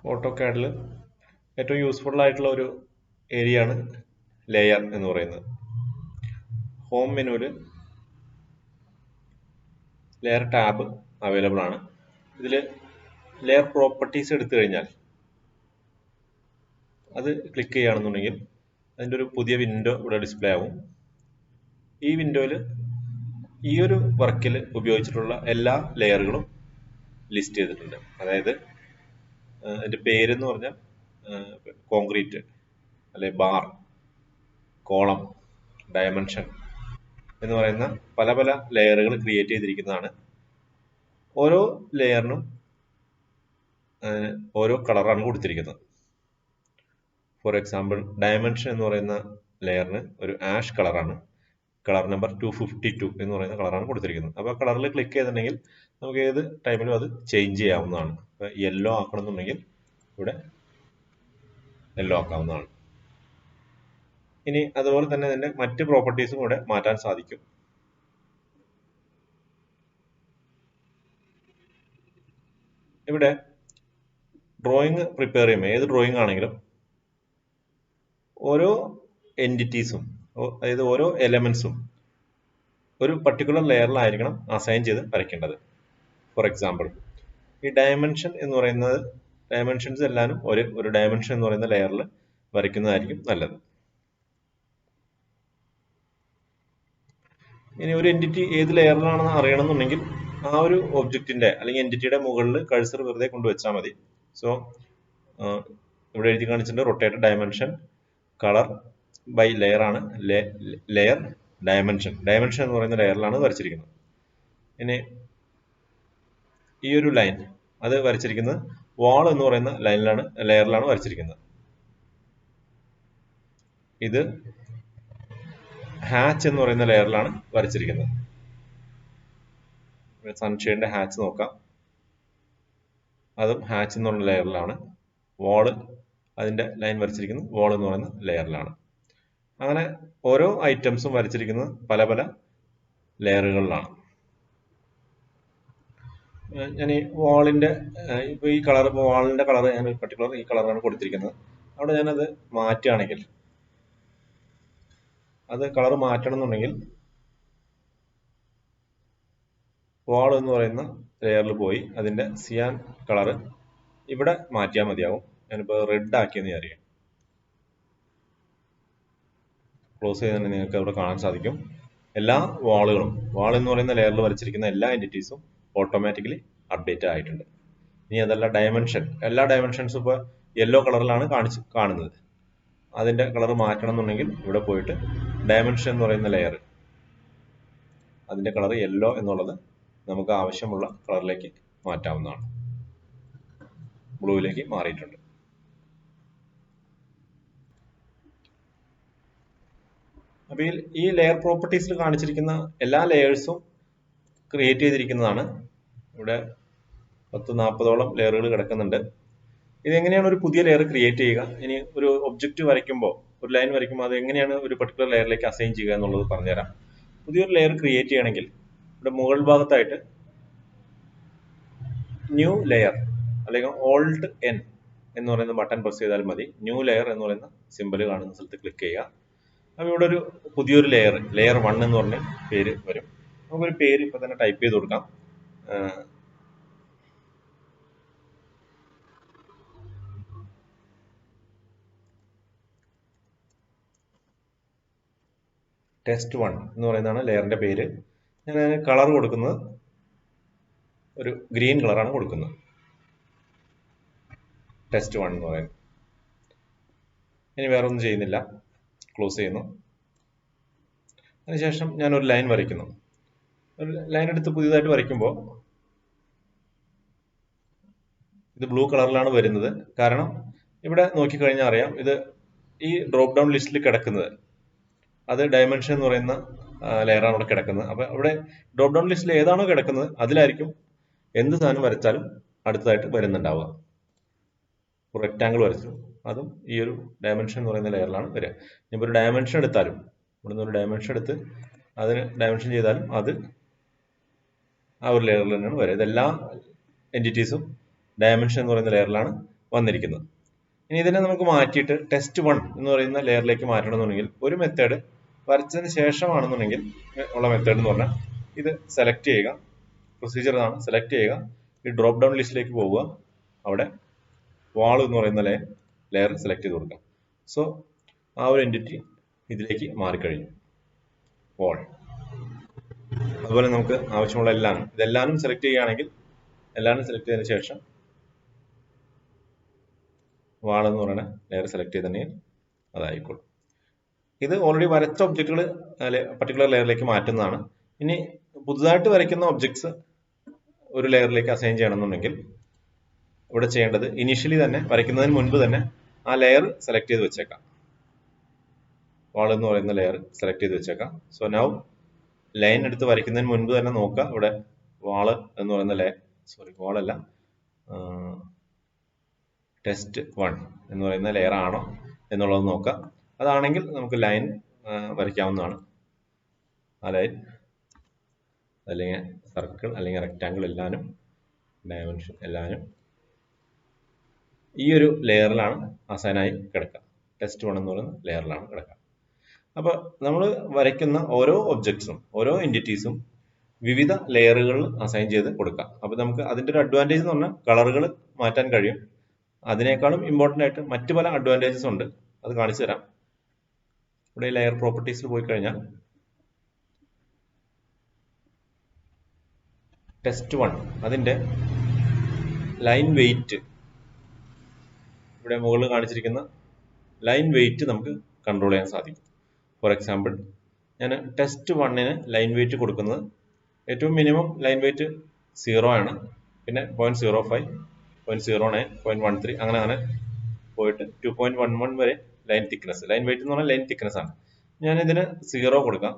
ഓട്ടോകാഡിൽ ഏറ്റവും യൂസ്ഫുൾ ആയിട്ടുള്ള ഒരു ഏരിയ ആണ് ലെയർ എന്ന് പറയുന്നത്. ഹോം മെനുവിൽ ലെയർ ടാബ് അവൈലബിൾ ആണ്. ഇതിൽ ലെയർ പ്രോപ്പർട്ടീസ് എടുത്തു കഴിഞ്ഞാൽ അത് ക്ലിക്ക് ചെയ്യുകയാണെന്നുണ്ടെങ്കിൽ അതിൻ്റെ ഒരു പുതിയ വിൻഡോ ഇവിടെ ഡിസ്പ്ലേ ആവും. ഈ വിൻഡോയിൽ ഈ ഒരു വർക്കിൽ ഉപയോഗിച്ചിട്ടുള്ള എല്ലാ ലെയറുകളും ലിസ്റ്റ് ചെയ്തിട്ടുണ്ട്. അതായത് അതിൻ്റെ പേരെന്ന് പറഞ്ഞാൽ കോൺക്രീറ്റ്, അല്ലെ ബാർ, കോളം, ഡയമെൻഷൻ എന്ന് പറയുന്ന പല പല ലെയറുകൾ ക്രിയേറ്റ് ചെയ്തിരിക്കുന്നതാണ്. ഓരോ ലെയറിനും ഓരോ കളറാണ് കൊടുത്തിരിക്കുന്നത്. ഫോർ എക്സാമ്പിൾ ഡയമെൻഷൻ എന്ന് പറയുന്ന ലെയറിന് ഒരു ആഷ് കളറാണ്, കളർ നമ്പർ 252 എന്ന് പറയുന്ന കളറാണ് കൊടുത്തിരിക്കുന്നത്. അപ്പോൾ കളറിൽ ക്ലിക്ക് ചെയ്തിട്ടുണ്ടെങ്കിൽ നമുക്ക് ഏത് ടൈമിലും അത് ചേഞ്ച് ചെയ്യാവുന്നതാണ്. ഇപ്പോൾ യെല്ലോ ആക്കണമെന്നുണ്ടെങ്കിൽ ഇവിടെ യെല്ലോ ആക്കാവുന്നതാണ്. ഇനി അതുപോലെ തന്നെ അതിൻ്റെ മറ്റ് പ്രോപ്പർട്ടീസും കൂടെ മാറ്റാൻ സാധിക്കും. ഇവിടെ ഡ്രോയിങ് പ്രിപ്പയർ ചെയ്യുമ്പോൾ ഏത് ഡ്രോയിങ് ആണെങ്കിലും ഓരോ എൻറ്റിറ്റീസും, അതായത് ഓരോ എലമെന്റ്സും ഒരു പർട്ടിക്കുലർ ലെയറിലായിരിക്കണം അസൈൻ ചെയ്ത് വരയ്ക്കേണ്ടത്. ഫോർ എക്സാമ്പിൾ ഈ ഡയമെൻഷൻ എന്ന് പറയുന്നത്, ഡയമെൻഷൻസ് എല്ലാവരും ഒരു ഡയമെൻഷൻ എന്ന് പറയുന്ന ലെയറിൽ വരയ്ക്കുന്നതായിരിക്കും നല്ലത്. ഇനി ഒരു എൻറ്റിറ്റി ഏത് ലെയറിലാണെന്ന് അറിയണമെന്നുണ്ടെങ്കിൽ ആ ഒരു ഒബ്ജക്റ്റിന്റെ അല്ലെങ്കിൽ എൻറ്റിറ്റിയുടെ മുകളിൽ കഴ്സർ വെറുതെ കൊണ്ടുവച്ചാൽ മതി. സോ ഇവിടെ എഴുതി കാണിച്ചിട്ടുണ്ട് rotated dimension colour by layer ആണ്. ലെയർ ഡയമെൻഷൻ, ഡയമെൻഷൻ എന്ന് പറയുന്ന ലെയറിലാണ് വരച്ചിരിക്കുന്നത്. ഇനി ഈ ഒരു ലൈൻ അത് വരച്ചിരിക്കുന്നത് വാൾ എന്ന് പറയുന്ന ലെയറിലാണ് വരച്ചിരിക്കുന്നത്. ഇത് ഹാച്ച് എന്ന് പറയുന്ന ലെയറിലാണ് വരച്ചിരിക്കുന്നത്. സൺഷെയ്ഡിന്റെ ഹാച്ച് നോക്കാം, അതും ഹാച്ച് എന്നുള്ള ലെയറിലാണ്. വാള് അതിന്റെ ലൈൻ വരച്ചിരിക്കുന്നത് വാൾ എന്ന് പറയുന്ന ലെയറിലാണ്. അങ്ങനെ ഓരോ ഐറ്റംസും വരച്ചിരിക്കുന്നത് പല പല ലെയറുകളിലാണ്. ഞാൻ ഈ വാളിന്റെ ഇപ്പൊ ഈ കളർ, വാളിന്റെ കളർ ഞാൻ പർട്ടിക്കുലർ ഈ കളറാണ് കൊടുത്തിരിക്കുന്നത്. അവിടെ ഞാനത് മാറ്റുകയാണെങ്കിൽ, അത് കളർ മാറ്റണം എന്നുണ്ടെങ്കിൽ വാൾ എന്ന് പറയുന്ന ലെയറിൽ പോയി അതിന്റെ സിയാൻ കളർ ഇവിടെ മാറ്റിയാൽ മതിയാവും. ഞാനിപ്പോൾ റെഡ് ആക്കിയെന്ന് അറിയാം. ക്ലോസ് ചെയ്ത് തന്നെ നിങ്ങൾക്ക് അവിടെ കാണാൻ സാധിക്കും എല്ലാ വാളുകളും, വാൾ എന്ന് പറയുന്ന ലെയറിൽ വരച്ചിരിക്കുന്ന എല്ലാ എൻറ്റിറ്റീസും ഓട്ടോമാറ്റിക്കലി അപ്ഡേറ്റ് ആയിട്ടുണ്ട്. ഇനി അതല്ല ഡയമെൻഷൻ, എല്ലാ ഡയമെൻഷൻസും ഇപ്പോൾ യെല്ലോ കളറിലാണ് കാണുന്നത്. അതിന്റെ കളർ മാറ്റണം എന്നുണ്ടെങ്കിൽ ഇവിടെ പോയിട്ട് ഡയമെൻഷൻ എന്ന് പറയുന്ന ലെയർ, അതിന്റെ കളർ യെല്ലോ എന്നുള്ളത് നമുക്ക് ആവശ്യമുള്ള കളറിലേക്ക് മാറ്റാവുന്നതാണ്. ബ്ലൂവിലേക്ക് മാറിയിട്ടുണ്ട്. അപ്പോൾ ഈ ലെയർ പ്രോപ്പർട്ടീസിൽ കാണിച്ചിരിക്കുന്ന എല്ലാ ലെയേഴ്സും ക്രിയേറ്റ് ചെയ്തിരിക്കുന്നതാണ്. ഇവിടെ 10-40ഓളം ലെയറുകൾ കിടക്കുന്നുണ്ട്. ഇതെങ്ങനെയാണ് ഒരു പുതിയ ലെയർ ക്രിയേറ്റ് ചെയ്യുക, ഇനി ഒരു ഒബ്ജക്റ്റ് വരയ്ക്കുമ്പോൾ, ഒരു ലൈൻ വരയ്ക്കുമ്പോൾ അത് എങ്ങനെയാണ് ഒരു പർട്ടിക്കുലർ ലെയറിലേക്ക് അസൈൻ ചെയ്യുക എന്നുള്ളത് പറഞ്ഞുതരാം. പുതിയൊരു ലെയർ ക്രിയേറ്റ് ചെയ്യണമെങ്കിൽ ഇവിടെ മുകൾ ഭാഗത്തായിട്ട് ന്യൂ ലെയർ അല്ലെങ്കിൽ ഓൾഡ് എൻ എന്ന് പറയുന്ന ബട്ടൺ പ്രസ് ചെയ്താൽ മതി. ന്യൂ ലെയർ എന്ന് പറയുന്ന സിമ്പിൾ കാണുന്ന സ്ഥലത്ത് ക്ലിക്ക് ചെയ്യുക. അപ്പോൾ ഇവിടെ ഒരു പുതിയൊരു ലെയർ 1 എന്ന് പറഞ്ഞ പേര് വരും. നമുക്കൊരു പേര് ഇപ്പൊ തന്നെ ടൈപ്പ് ചെയ്ത് കൊടുക്കാം. ടെസ്റ്റ് 1 എന്ന് പറയുന്നതാണ് ലെയറിന്റെ പേര്. ഞാൻ അതിന് കളർ കൊടുക്കുന്നത് ഒരു ഗ്രീൻ കളറാണ് കൊടുക്കുന്നത്. ടെസ്റ്റ് 1 എന്ന് പറയുന്നത്. ഇനി വേറെ ഒന്നും ചെയ്യുന്നില്ല, ക്ലോസ് ചെയ്യുന്നു. അതിനുശേഷം ഞാൻ ഒരു ലൈൻ വരയ്ക്കുന്നു. ഒരു ലൈൻ എടുത്ത് പുതിയതായിട്ട് വരയ്ക്കുമ്പോൾ ഇത് ബ്ലൂ കളറിലാണ് വരുന്നത്. കാരണം ഇവിടെ നോക്കിക്കഴിഞ്ഞാൽ അറിയാം, ഇത് ഈ ഡ്രോപ്പ് ഡൗൺ ലിസ്റ്റിൽ കിടക്കുന്നത് അത് ഡയമെൻഷൻ എന്ന് പറയുന്ന ലെയറാണ് ഇവിടെ കിടക്കുന്നത്. അപ്പൊ ഇവിടെ ഡ്രോപ്പ് ഡൗൺ ലിസ്റ്റിൽ ഏതാണോ കിടക്കുന്നത് അതിലായിരിക്കും എന്ത് സാധനം വരച്ചാലും അടുത്തതായിട്ട് വരുന്നുണ്ടാവുക. റെക്റ്റാങ്കിൾ വരച്ചു, അതും ഈ ഒരു ഡയമെൻഷൻ എന്ന് പറയുന്ന ലെയറിലാണ് വരിക. ഇനിയിപ്പോൾ ഒരു ഡയമെൻഷൻ എടുത്താലും, ഇവിടുന്ന് ഒരു ഡയമെൻഷൻ എടുത്ത് അതിന് ഡയമെൻഷൻ ചെയ്താലും അത് ആ ഒരു ലെയറിൽ തന്നെയാണ് വരിക. ഇതെല്ലാ എൻറ്റിറ്റീസും ഡയമെൻഷൻ എന്ന് പറയുന്ന ലെയറിലാണ് വന്നിരിക്കുന്നത്. ഇനി ഇതിനെ നമുക്ക് മാറ്റിയിട്ട് ടെസ്റ്റ് 1 എന്ന് പറയുന്ന ലെയറിലേക്ക് മാറ്റണമെന്നുണ്ടെങ്കിൽ ഒരു മെത്തേഡ് വരച്ചതിന് ശേഷമാണെന്നുണ്ടെങ്കിൽ ഉള്ള മെത്തേഡ് എന്ന് പറഞ്ഞാൽ ഇത് സെലക്ട് ചെയ്യുക, പ്രൊസീജിയർ ആണ്, സെലക്ട് ചെയ്യുക, ഈ ഡ്രോപ്പ് ഡൗൺ ലിസ്റ്റിലേക്ക് പോവുക, അവിടെ വാൾ എന്ന് പറയുന്ന ലെയർ സെലക്ട് ചെയ്ത് കൊടുക്കാം. സോ ആ ഒരു എൻറ്റിറ്റി ഇതിലേക്ക് മാറിക്കഴിഞ്ഞു, വാൾ. അതുപോലെ നമുക്ക് ആവശ്യമുള്ള ഇതെല്ലാനും സെലക്ട് ചെയ്യുകയാണെങ്കിൽ എല്ലാവരും സെലക്ട് ചെയ്തതിന് ശേഷം വാൾ എന്ന് പറയുന്ന ലെയർ സെലക്ട് ചെയ്തിട്ടുണ്ടെങ്കിൽ അതായിക്കോളും. ഇത് ഓൾറെഡി വരച്ച ഒബ്ജക്റ്റുകൾ പർട്ടിക്കുലർ ലെയറിലേക്ക് മാറ്റുന്നതാണ്. ഇനി പുതുതായിട്ട് വരയ്ക്കുന്ന ഒബ്ജക്ട്സ് ഒരു ലെയറിലേക്ക് അസൈൻ ചെയ്യണമെന്നുണ്ടെങ്കിൽ ഇവിടെ ചെയ്യേണ്ടത് ഇനീഷ്യലി തന്നെ വരയ്ക്കുന്നതിന് മുൻപ് തന്നെ ആ ലെയർ സെലക്ട് ചെയ്ത് വെച്ചേക്കാം. വാൾ എന്ന് പറയുന്ന ലെയർ സെലക്ട് ചെയ്ത് വെച്ചേക്കാം. സോ നൗ ലൈൻ എടുത്ത് വരയ്ക്കുന്നതിന് മുൻപ് തന്നെ നോക്കുക ഇവിടെ വാള് എന്ന് പറയുന്ന വാളല്ല, ടെസ്റ്റ് 1 എന്ന് പറയുന്ന ലെയർ ആണോ എന്നുള്ളത് നോക്കാം. അതാണെങ്കിൽ നമുക്ക് ലൈൻ വരയ്ക്കാവുന്നതാണ്. ആ ലൈൻ അല്ലെങ്കിൽ സർക്കിൾ അല്ലെങ്കിൽ റെക്റ്റാങ്കിൾ എല്ലാനും ഡയമെൻഷൻ എല്ലാനും ഈ ഒരു ലെയറിലാണ് അസൈനായി കിടക്കുക. ടെസ്റ്റ് 1 എന്ന് പറയുന്ന ലെയറിലാണ് കിടക്കുക. അപ്പോൾ നമ്മൾ വരയ്ക്കുന്ന ഓരോ ഒബ്ജക്ട്സും ഓരോ എൻറ്റിറ്റീസും വിവിധ ലെയറുകളിൽ അസൈൻ ചെയ്ത് കൊടുക്കാം. അപ്പോൾ നമുക്ക് അതിൻ്റെ ഒരു അഡ്വാൻറ്റേജ് എന്ന് പറഞ്ഞാൽ കളറുകൾ മാറ്റാൻ കഴിയും. അതിനേക്കാളും ഇമ്പോർട്ടൻ്റ് ആയിട്ട് മറ്റു പല അഡ്വാൻറ്റേജസ് ഉണ്ട്, അത് കാണിച്ചു തരാം. ഇവിടെ ലെയർ പ്രോപ്പർട്ടീസിൽ പോയി കഴിഞ്ഞാൽ ടെസ്റ്റ് 1 അതിൻ്റെ ലൈൻ വെയിറ്റ്, ഇവിടെ മുകളിൽ കാണിച്ചിരിക്കുന്ന ലൈൻ വെയിറ്റ് നമുക്ക് കൺട്രോൾ ചെയ്യാൻ സാധിക്കും. ഫോർ എക്സാമ്പിൾ ഞാൻ ടെസ്റ്റ് 1-ന് ലൈൻ വെയിറ്റ് കൊടുക്കുന്നത് ഏറ്റവും മിനിമം ലൈൻ വെയിറ്റ് 0 ആണ്, പിന്നെ 0.05, 0.09, 0.13 അങ്ങനെ പോയിട്ട് 2.11 വരെ ലൈൻ തിക്നെസ്. ലൈൻ വെയിറ്റ് എന്ന് പറഞ്ഞാൽ ലൈൻ തിക്നെസ് ആണ്. ഞാൻ ഇതിന് 0 കൊടുക്കാം.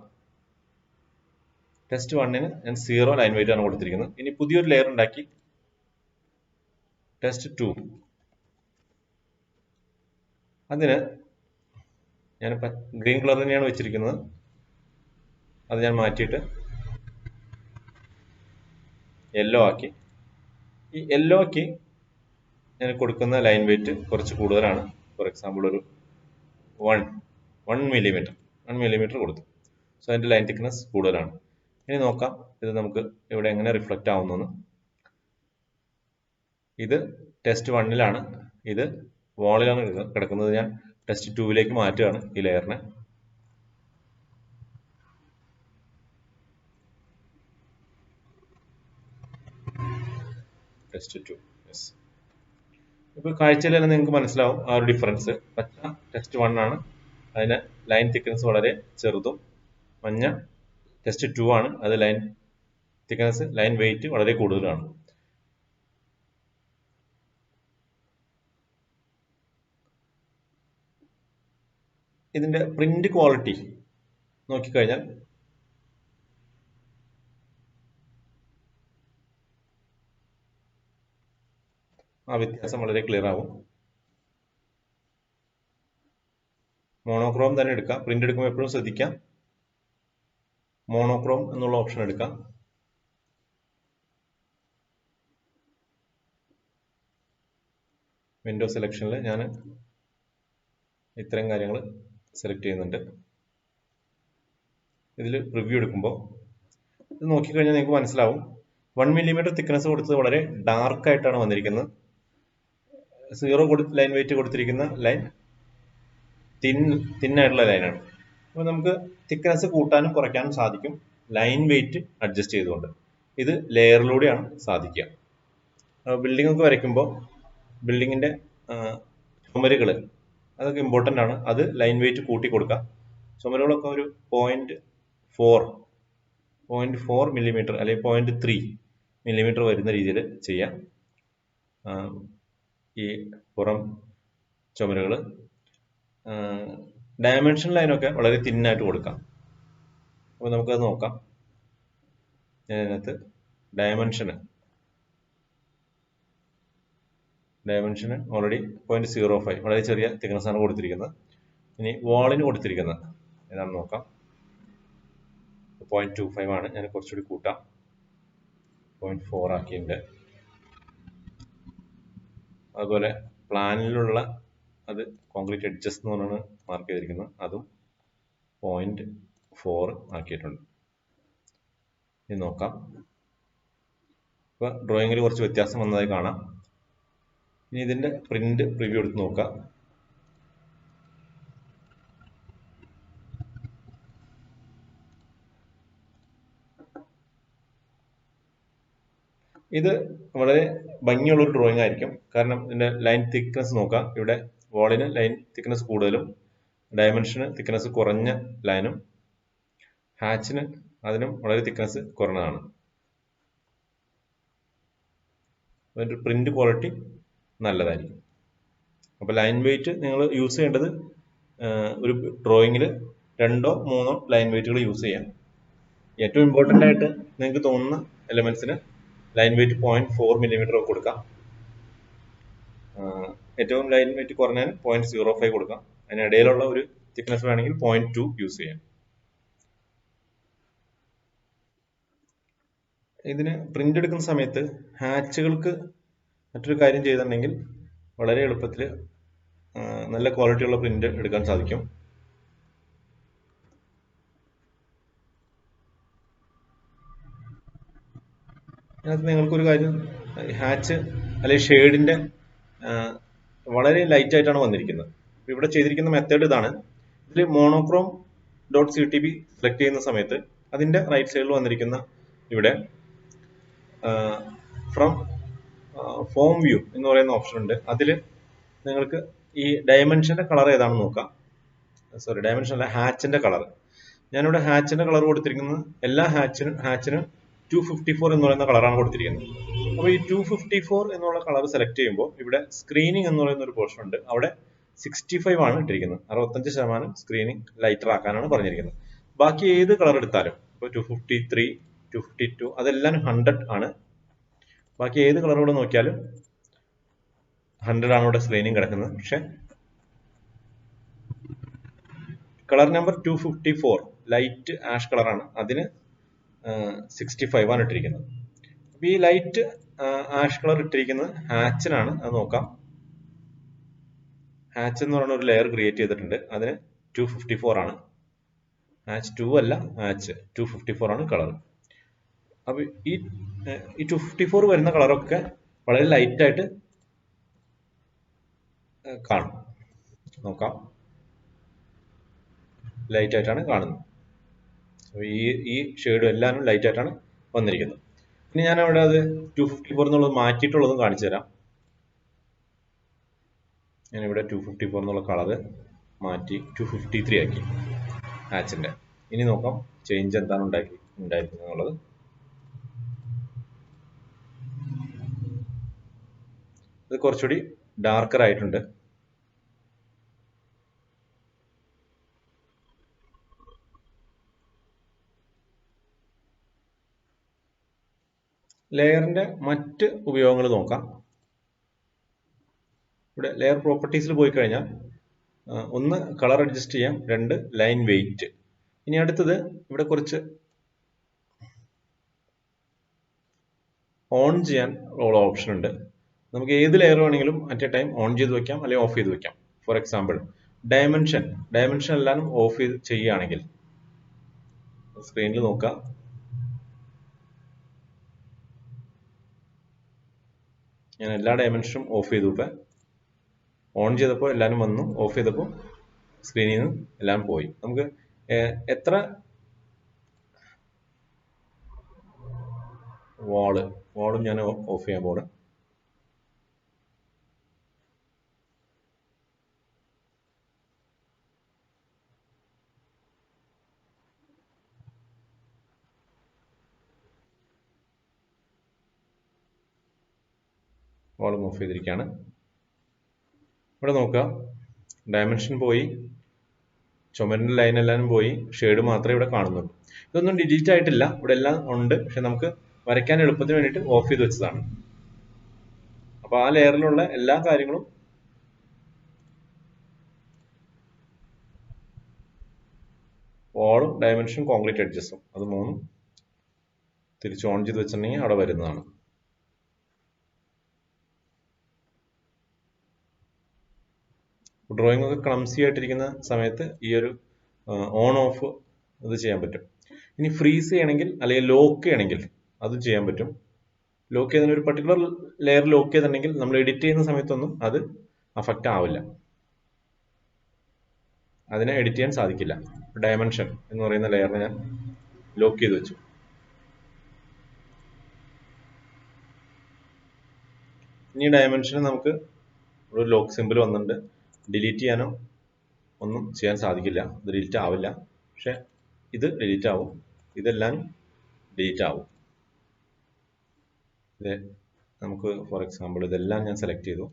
ടെസ്റ്റ് 1-ന് ഞാൻ 0 ലൈൻ വെയിറ്റ് ആണ് കൊടുത്തിരിക്കുന്നത്. ഇനി പുതിയൊരു ലെയർ ഉണ്ടാക്കി ടെസ്റ്റ് 2, അതിന് ഞാൻ ഗ്രീൻ കളർ തന്നെയാണ് വെച്ചിരിക്കുന്നത്. അത് ഞാൻ മാറ്റിയിട്ട് യെല്ലോ ആക്കി. ഈ യെല്ലോക്ക് ഞാൻ കൊടുക്കുന്ന ലൈൻ വെയിറ്റ് കുറച്ച് കൂടുതലാണ്. ഫോർ എക്സാമ്പിൾ ഒരു 1 മില്ലിമീറ്റർ കൊടുത്തു. സോ അതിൻ്റെ ലൈൻ തിക്നെസ് കൂടുതലാണ്. ഇനി നോക്കാം ഇത് നമുക്ക് ഇവിടെ എങ്ങനെ റിഫ്ലക്റ്റ് ആവുന്നെന്ന്. ഇത് ടെസ്റ്റ് 1-ലാണ്, ഇത് വാളിലാണ് കിടക്കുന്നത്. ഞാൻ ടെസ്റ്റ് 2-ലേക്ക് മാറ്റുകയാണ് ഈ ലെയറിനെ. Test 2, yes. ഇപ്പോൾ കാഴ്ചയിൽ തന്നെ നിങ്ങൾക്ക് മനസ്സിലാവും ആ ഒരു ഡിഫറൻസ്. പച്ച ടെസ്റ്റ് 1 ആണ്, അതിന് ലൈൻ തിക്നെസ് വളരെ ചെറുതും. മഞ്ഞ ടെസ്റ്റ് 2 ആണ്, അത് ലൈൻ തിക്നെസ് ലൈൻ വെയിറ്റ് വളരെ കൂടുതലാണ്. ഇതിന്റെ പ്രിന്റ് ക്വാളിറ്റി നോക്കിക്കഴിഞ്ഞാൽ ആ വ്യത്യാസം വളരെ ക്ലിയർ ആവും. മോണോക്രോം തന്നെ എടുക്കാം. പ്രിന്റ് എടുക്കുമ്പോൾ എപ്പോഴും ശ്രദ്ധിക്കാം മോണോക്രോം എന്നുള്ള ഓപ്ഷൻ എടുക്കാം. വിൻഡോ സെലക്ഷനിൽ ഞാൻ ഇത്രയും കാര്യങ്ങൾ സെലക്ട് ചെയ്യുന്നുണ്ട്. ഇതിൽ പ്രിവ്യൂ എടുക്കുമ്പോൾ ഇത് നോക്കിക്കഴിഞ്ഞാൽ നിങ്ങൾക്ക് മനസ്സിലാവും 1 മില്ലിമീറ്റർ തിക്നെസ് കൊടുത്തത് വളരെ ഡാർക്ക് ആയിട്ടാണ് വന്നിരിക്കുന്നത്. 0 ലൈൻ വെയിറ്റ് കൊടുത്തിരിക്കുന്ന ലൈൻ തിന്നായിട്ടുള്ള ലൈനാണ്. അപ്പോൾ നമുക്ക് തിക്നെസ് കൂട്ടാനും കുറയ്ക്കാനും സാധിക്കും ലൈൻ വെയിറ്റ് അഡ്ജസ്റ്റ് ചെയ്തുകൊണ്ട്. ഇത് ലെയറിലൂടെയാണ് സാധിക്കുക. ബിൽഡിംഗ് ഒക്കെ വരയ്ക്കുമ്പോൾ ബിൽഡിങ്ങിന്റെ ചുമരുകൾ അതൊക്കെ ഇമ്പോർട്ടൻ്റ് ആണ്. അത് ലൈൻ വെയിറ്റ് കൂട്ടി കൊടുക്കാം. ചുമരുകളൊക്കെ ഒരു 0.4 മില്ലിമീറ്റർ അല്ലെങ്കിൽ 0.3 മില്ലിമീറ്റർ വരുന്ന രീതിയിൽ ചെയ്യാം. ഈ പുറം ചുമരുകൾ ഡയമെൻഷൻ ലൈനൊക്കെ വളരെ തിന്നായിട്ട് കൊടുക്കാം. അപ്പോൾ നമുക്കത് നോക്കാം. ഞാൻ അതിനകത്ത് ഡയമെൻഷന് ഓൾറെഡി 0.05 വളരെ ചെറിയ തിക്നെസ് ആണ് കൊടുത്തിരിക്കുന്നത്. ഇനി വാളിന് കൊടുത്തിരിക്കുന്നത് ഏതാണെന്ന് നോക്കാം. 0.25 ആണ്. ഞാൻ കുറച്ചുകൂടി കൂട്ടാം, 0.4 ആക്കിയിട്ടുണ്ട്. അതുപോലെ പ്ലാനിലുള്ള അത് കോൺക്രീറ്റ് എഡ്ജസ് എന്ന് പറഞ്ഞാണ് മാർക്ക് ചെയ്തിരിക്കുന്നത്. അതും 0.4 ആക്കിയിട്ടുണ്ട്. ഇനി നോക്കാം. ഇപ്പൊ ഡ്രോയിങ്ങിൽ കുറച്ച് വ്യത്യാസം വന്നതായി കാണാം. ഇനി ഇതിന്റെ പ്രിന്റ് പ്രിവ്യൂ എടുത്ത് നോക്കാം. ഇത് വളരെ ഭംഗിയുള്ള ഒരു ഡ്രോയിങ് ആയിരിക്കും. കാരണം ഇതിന്റെ ലൈൻ തിക്നെസ് നോക്കാം. ഇവിടെ വാളിന് ലൈൻ തിക്നെസ് കൂടുതലും ഡയമെൻഷന് തിക്നെസ് കുറഞ്ഞ ലൈനും ഹാച്ചിന് അതിനും വളരെ തിക്നെസ് കുറഞ്ഞതാണ്. അതിന്റെ പ്രിന്റ് ക്വാളിറ്റി നല്ലതായിരിക്കും. അപ്പോൾ ലൈൻ വെയിറ്റ് നിങ്ങൾ യൂസ് ചെയ്യേണ്ടത് ഒരു ഡ്രോയിങ്ങിൽ 2 or 3 ലൈൻ വെയിറ്റുകൾ യൂസ് ചെയ്യാം. ഏറ്റവും ഇമ്പോർട്ടൻ്റ് ആയിട്ട് നിങ്ങൾക്ക് തോന്നുന്ന എലമെന്റ്സിന് ലൈൻ വെയിറ്റ് 0.4 മില്ലിമീറ്റർ കൊടുക്കാം. ഏറ്റവും ലൈൻ വെയിറ്റ് കുറഞ്ഞാൽ 0.05 കൊടുക്കാം. അതിനിടയിലുള്ള ഒരു തിക്നെസ് വേണമെങ്കിൽ 0.2 യൂസ് ചെയ്യാം. ഇതിന് പ്രിന്റ് എടുക്കുന്ന സമയത്ത് ഹാച്ചുകൾക്ക് മറ്റൊരു കാര്യം ചെയ്തിട്ടുണ്ടെങ്കിൽ വളരെ എളുപ്പത്തിൽ നല്ല ക്വാളിറ്റിയുള്ള പ്രിന്റ് എടുക്കാൻ സാധിക്കും. അതിനകത്ത് നിങ്ങൾക്കൊരു കാര്യം, ഹാച്ച് അല്ലെങ്കിൽ ഷെയ്ഡിന്റെ വളരെ ലൈറ്റ് ആയിട്ടാണ് വന്നിരിക്കുന്നത്. ഇവിടെ ചെയ്തിരിക്കുന്ന മെത്തേഡ് ഇതാണ്. ഇതിൽ മോണോക്രോം .ctb സെലക്ട് ചെയ്യുന്ന സമയത്ത് അതിന്റെ റൈറ്റ് സൈഡിൽ വന്നിരിക്കുന്ന ഇവിടെ ഫ്രം ഫോം വ്യൂ എന്ന് പറയുന്ന ഓപ്ഷൻ ഉണ്ട്. അതിൽ നിങ്ങൾക്ക് ഈ ഡയമെൻഷന്റെ കളർ ഏതാണെന്ന് നോക്കാം. സോറി, ഡയമെൻഷൻ അല്ല, ഹാച്ചിന്റെ കളർ. ഞാനിവിടെ ഹാച്ചിന്റെ കളർ കൊടുത്തിരിക്കുന്നത് എല്ലാ ഹാച്ചിന് 254 എന്ന് പറയുന്ന കളറാണ് കൊടുത്തിരിക്കുന്നത്. അപ്പോൾ ഈ 254 എന്നുള്ള കളർ സെലക്ട് ചെയ്യുമ്പോൾ ഇവിടെ സ്ക്രീനിങ് എന്ന് പറയുന്ന ഒരു പോർഷൻ ഉണ്ട്. അവിടെ 65 ആണ് ഇട്ടിരിക്കുന്നത്. 65% സ്ക്രീനിങ് ലൈറ്റർ ആക്കാനാണ് പറഞ്ഞിരിക്കുന്നത്. ബാക്കി ഏത് കളർ എടുത്താലും ഇപ്പോൾ 253, 252 അതെല്ലാം 100 ആണ്. ബാക്കി ഏത് കളർ കൂടെ നോക്കിയാലും 100 ആണ് ഇവിടെ സ്ക്രീനിങ് കിടക്കുന്നത്. പക്ഷെ കളർ നമ്പർ 254 ലൈറ്റ് ആഷ് കളറാണ്, അതിന് 65 ആണ് ഇട്ടിരിക്കുന്നത്. അപ്പൊ ഈ ലൈറ്റ് ആഷ് കളർ ഇട്ടിരിക്കുന്നത് ഹാച്ചിനാണ്. അത് നോക്കാം. ഹാച്ച് എന്ന് പറയുന്ന ഒരു ലെയർ ക്രിയേറ്റ് ചെയ്തിട്ടുണ്ട്. അതിന് 254 ആണ്. ഹാച്ച് 2 അല്ല, ഹാച്ച് 254 ആണ് കളർ. അപ്പൊ ഈ 254 വരുന്ന കളറൊക്കെ വളരെ ലൈറ്റ് ആയിട്ട് കാണും. നോക്കാം, ലൈറ്റ് ആയിട്ടാണ് കാണുന്നത്. ഈ ഷെയ്ഡും എല്ലാം ലൈറ്റ് ആയിട്ടാണ് വന്നിരിക്കുന്നത്. ഇനി ഞാൻ അവിടെ അത് 254 എന്നുള്ളത് മാറ്റിയിട്ടുള്ളതും കാണിച്ചു തരാം. ഞാനിവിടെ 254 എന്നുള്ള കളറ് മാറ്റി 253 ആക്കി ഹാച്ചിന്റെ. ഇനി നോക്കാം ചേഞ്ച് എന്താണ് ഉണ്ടായിരിക്കുന്നത് എന്നുള്ളത്. ഇത് കുറച്ചുകൂടി ഡാർക്കർ ആയിട്ടുണ്ട്. ലെയറിന്റെ മറ്റ് ഉപയോഗങ്ങൾ നോക്കാം. ഇവിടെ ലെയർ പ്രോപ്പർട്ടീസിൽ പോയി കഴിഞ്ഞാൽ 1 കളർ അഡ്ജസ്റ്റ് ചെയ്യാം, 2 ലൈൻ വെയിറ്റ്. ഇനി അടുത്തത് ഇവിടെ കുറച്ച് ഓൺ ചെയ്യാൻ ഉള്ള ഓപ്ഷൻ ഉണ്ട്. നമുക്ക് ഏത് ലെയർ വേണമെങ്കിലും അറ്റ് എ ടൈം ഓൺ ചെയ്ത് വെക്കാം അല്ലെങ്കിൽ ഓഫ് ചെയ്ത് വെക്കാം. ഫോർ എക്സാമ്പിൾ ഡയമെൻഷൻ എല്ലാം ഓഫ് ചെയ്ത് ചെയ്യുകയാണെങ്കിൽ സ്ക്രീനിൽ നോക്കാം. ഞാൻ എല്ലാ ഡയമെൻഷനും ഓഫ് ചെയ്തു. ഇപ്പം ഓൺ ചെയ്തപ്പോൾ എല്ലാവരും വന്നു, ഓഫ് ചെയ്തപ്പോൾ സ്ക്രീനിൽ നിന്ന് എല്ലാം പോയി. നമുക്ക് എത്ര വാളും ഞാൻ ഓഫ് ചെയ്യാൻ പോകണം. വാളും ഓഫ് ചെയ്തിരിക്കുകയാണ്. ഇവിടെ നോക്കുക, ഡയമെൻഷൻ പോയി, ചുമരിന്റെ ലൈൻ എല്ലാം പോയി, ഷെയ്ഡ് മാത്രമേ ഇവിടെ കാണുന്നുള്ളൂ. ഇതൊന്നും ഡിലീറ്റ് ആയിട്ടില്ല, ഇവിടെ എല്ലാം ഉണ്ട്. പക്ഷെ നമുക്ക് വരയ്ക്കാൻ എളുപ്പത്തിന് വേണ്ടിയിട്ട് ഓഫ് ചെയ്ത് വെച്ചതാണ്. അപ്പൊ ആ ലെയറിലുള്ള എല്ലാ കാര്യങ്ങളും വാളും ഡയമെൻഷൻ കോൺക്രീറ്റ് എഡ്ജസും അത് മൂന്നും തിരിച്ച് ഓൺ ചെയ്ത് വെച്ചിട്ടുണ്ടെങ്കിൽ അവിടെ വരുന്നതാണ്. ഡ്രോയിങ് ഒക്കെ ക്ലംസി ആയിട്ടിരിക്കുന്ന സമയത്ത് ഈ ഒരു ഓൺ ഓഫ് ഇത് ചെയ്യാൻ പറ്റും. ഇനി ഫ്രീസ് ചെയ്യണമെങ്കിൽ അല്ലെങ്കിൽ ലോക്ക് ചെയ്യണമെങ്കിൽ അതും ചെയ്യാൻ പറ്റും. ലോക്ക് ചെയ്തതിന് ഒരു പർട്ടിക്കുലർ ലെയർ ലോക്ക് ചെയ്തിട്ടുണ്ടെങ്കിൽ നമ്മൾ എഡിറ്റ് ചെയ്യുന്ന സമയത്തൊന്നും അത് അഫക്റ്റ് ആവില്ല, അതിനെ എഡിറ്റ് ചെയ്യാൻ സാധിക്കില്ല. ഡയമെൻഷൻ എന്ന് പറയുന്ന ലെയറിനെ ഞാൻ ലോക്ക് ചെയ്ത് വെച്ചു. ഇനി ഡയമെൻഷന് നമുക്ക് ഒരു ലോക്ക് സിമ്പിൾ വന്നിട്ടുണ്ട്. ഡിലീറ്റ് ചെയ്യാനോ ഒന്നും ചെയ്യാൻ സാധിക്കില്ല, ഇത് ഡിലീറ്റ് ആവില്ല. പക്ഷെ ഇത് ഡിലീറ്റ് ആവും, ഇതെല്ലാം ഡിലീറ്റ് ആവും. ഇത് നമുക്ക് ഫോർ എക്സാമ്പിൾ ഇതെല്ലാം ഞാൻ സെലക്ട് ചെയ്തു,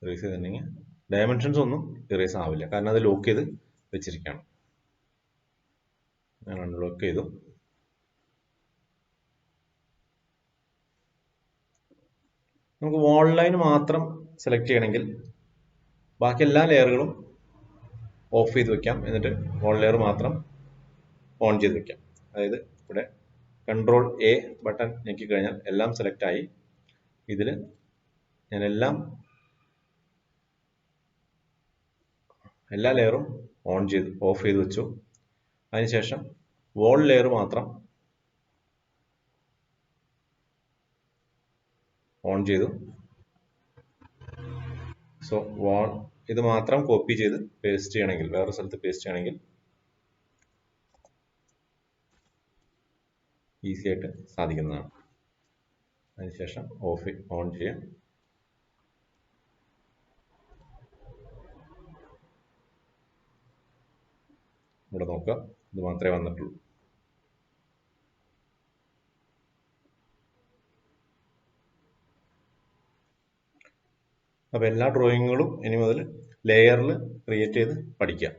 ഇറേസ് ചെയ്തിട്ടുണ്ടെങ്കിൽ ഡയമെൻഷൻസ് ഒന്നും ഇറേസ് ആവില്ല, കാരണം അത് ലോക്ക് ചെയ്ത് വെച്ചിരിക്കുകയാണ്. ഞാൻ അൺലോക്ക് ചെയ്തു. നമുക്ക് വാൾ ലൈൻ മാത്രം സെലക്ട് ചെയ്യണമെങ്കിൽ ബാക്കി എല്ലാ ലെയറുകളും ഓഫ് ചെയ്ത് വെക്കാം, എന്നിട്ട് വാൾ ലെയർ മാത്രം ഓൺ ചെയ്ത് വെക്കാം. അതായത് ഇവിടെ കൺട്രോൾ എ ബട്ടൺ ഞെക്കി കഴിഞ്ഞാൽ എല്ലാം സെലക്ട് ആയി. ഇതിൽ ഞാൻ എല്ലാ ലെയറും ഓഫ് ചെയ്ത് വെച്ചു. അതിനുശേഷം വാൾ ലെയർ മാത്രം ഓൺ ചെയ്തു. സോ ഇത് മാത്രം കോപ്പി ചെയ്ത് പേസ്റ്റ് ചെയ്യണമെങ്കിൽ, വേറെ സ്ഥലത്ത് പേസ്റ്റ് ചെയ്യണമെങ്കിൽ ഈസി ആയിട്ട് സാധിക്കുന്നതാണ്. അതിനുശേഷം ഓൺ ചെയ്യാം. ഇവിടെ നോക്കുക, ഇത് മാത്രമേ വന്നിട്ടുള്ളൂ. അപ്പോൾ എല്ലാ ഡ്രോയിങ്ങുകളും ഇനി മുതൽ ലെയറിൽ ക്രിയേറ്റ് ചെയ്ത് പഠിക്കാം.